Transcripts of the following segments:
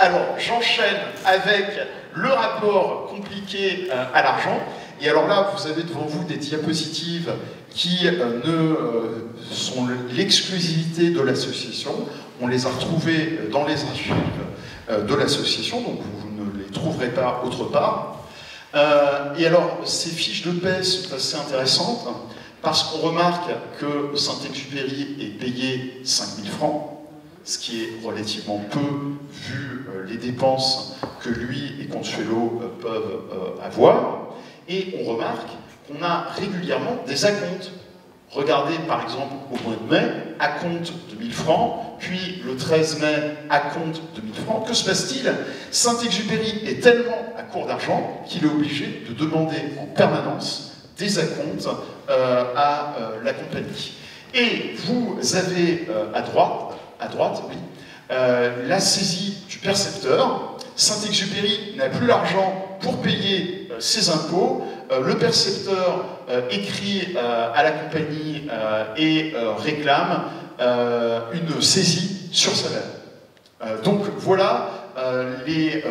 Alors, j'enchaîne avec le rapport compliqué à l'argent. Et alors là, vous avez devant vous des diapositives qui sont l'exclusivité de l'association. On les a retrouvées dans les archives de l'association, donc vous ne les trouverez pas autre part. Et alors, ces fiches de paie sont assez intéressantes, parce qu'on remarque que Saint-Exupéry est payé 5 000 francs, ce qui est relativement peu vu les dépenses que lui et Consuelo peuvent avoir. Et on remarque qu'on a régulièrement des acomptes. Regardez par exemple au mois de mai, acompte de 1000 francs, puis le 13 mai, acompte de 1000 francs. Que se passe-t-il? Saint-Exupéry est tellement à court d'argent qu'il est obligé de demander en permanence des acomptes à la compagnie. Et vous avez à droite, oui, la saisie du percepteur. Saint-Exupéry n'a plus l'argent pour payer ses impôts. Le percepteur écrit à la compagnie et réclame une saisie sur salaire. Donc voilà les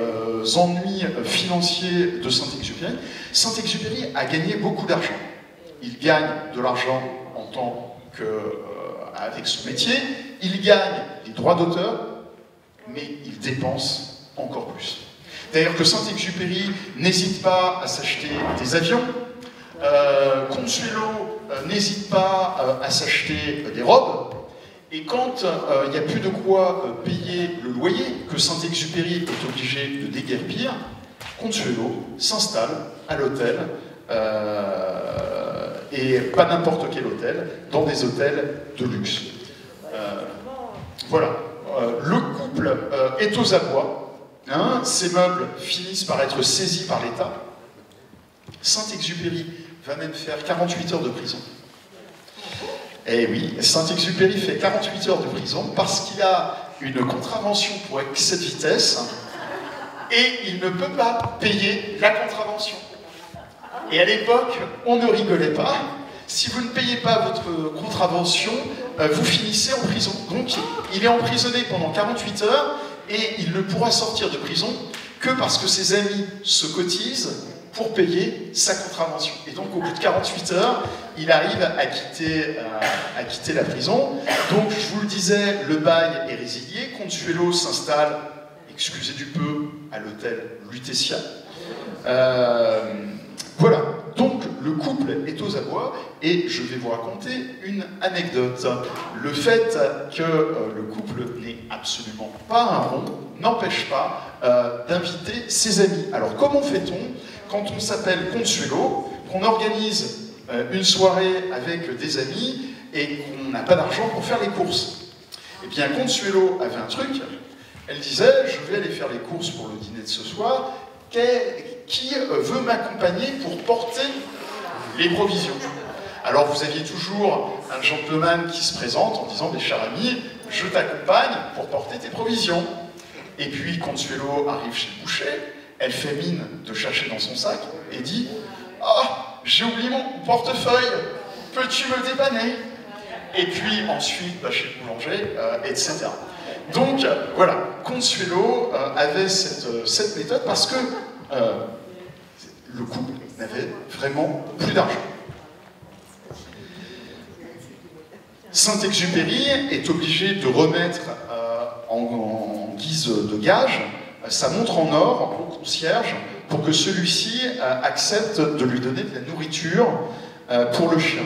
ennuis financiers de Saint-Exupéry. Saint-Exupéry a gagné beaucoup d'argent. Il gagne de l'argent en tant qu'avec son métier, il gagne les droits d'auteur, mais il dépense encore plus. D'ailleurs que Saint-Exupéry n'hésite pas à s'acheter des avions, Consuelo n'hésite pas à s'acheter des robes, et quand il n'y a plus de quoi payer le loyer, que Saint-Exupéry est obligé de déguerpir, Consuelo s'installe à l'hôtel, et pas n'importe quel hôtel, dans des hôtels de luxe. Voilà. Le couple est aux abois. Hein, ces meubles finissent par être saisis par l'État. Saint-Exupéry va même faire 48 heures de prison. Eh oui, Saint-Exupéry fait 48 heures de prison parce qu'il a une contravention pour excès de vitesse et il ne peut pas payer la contravention. Et à l'époque, on ne rigolait pas. Si vous ne payez pas votre contravention, vous finissez en prison. Donc, il est emprisonné pendant 48 heures et il ne pourra sortir de prison que parce que ses amis se cotisent pour payer sa contravention. Et donc, au bout de 48 heures, il arrive à quitter la prison. Donc, je vous le disais, le bail est résilié. Consuelo s'installe, excusez du peu, à l'hôtel Lutetia. Voilà. Donc, le couple est aux abois et je vais vous raconter une anecdote. Le fait que le couple n'est absolument pas un rond n'empêche pas d'inviter ses amis. Alors, comment fait-on quand on s'appelle Consuelo, qu'on organise une soirée avec des amis et qu'on n'a pas d'argent pour faire les courses? Eh bien, Consuelo avait un truc. Elle disait, je vais aller faire les courses pour le dîner de ce soir. Qui veut m'accompagner pour porter les provisions? Alors vous aviez toujours un gentleman qui se présente en disant, mes chers amis, je t'accompagne pour porter tes provisions. Et puis Consuelo arrive chez le boucher, elle fait mine de chercher dans son sac et dit, ah, j'ai oublié mon portefeuille, peux-tu me dépanner? Et puis ensuite, chez le boulanger, etc. Donc voilà, Consuelo avait cette méthode parce que le couple n'avait vraiment plus d'argent. Saint-Exupéry est obligé de remettre en guise de gage sa montre en or au concierge pour que celui-ci accepte de lui donner de la nourriture pour le chien.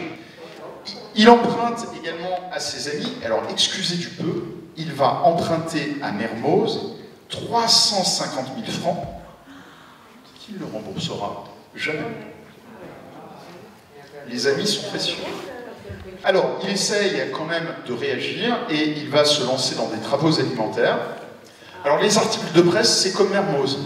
Il emprunte également à ses amis, alors excusez du peu, il va emprunter à Mermoz 350 000 francs, qui le remboursera jamais. Les amis sont précieux. Alors, il essaye quand même de réagir et il va se lancer dans des travaux alimentaires. Alors, les articles de presse, c'est comme Mermoz.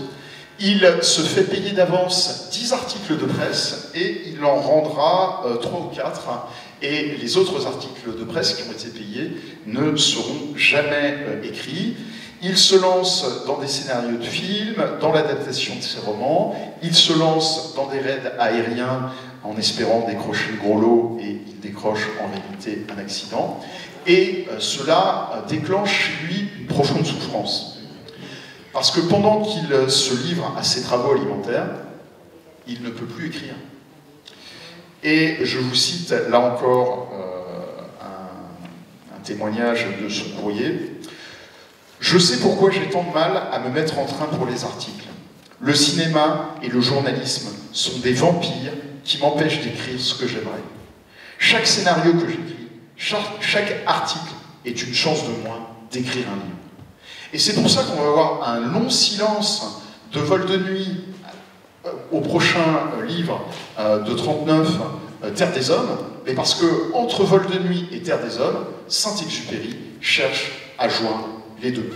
Il se fait payer d'avance 10 articles de presse et il en rendra 3 ou 4. Et les autres articles de presse qui ont été payés ne seront jamais écrits. Il se lance dans des scénarios de films, dans l'adaptation de ses romans. Il se lance dans des raids aériens en espérant décrocher le gros lot et il décroche en réalité un accident. Et cela déclenche chez lui une profonde souffrance. Parce que pendant qu'il se livre à ses travaux alimentaires, il ne peut plus écrire. Et je vous cite là encore un témoignage de son courrier. « Je sais pourquoi j'ai tant de mal à me mettre en train pour les articles. Le cinéma et le journalisme sont des vampires qui m'empêchent d'écrire ce que j'aimerais. Chaque scénario que j'écris, chaque article est une chance de moins d'écrire un livre. Et c'est pour ça qu'on va avoir un long silence de vol de nuit au prochain livre de 39, Terre des Hommes, mais parce que entre Vol de nuit et Terre des Hommes, Saint-Exupéry cherche à joindre les deux.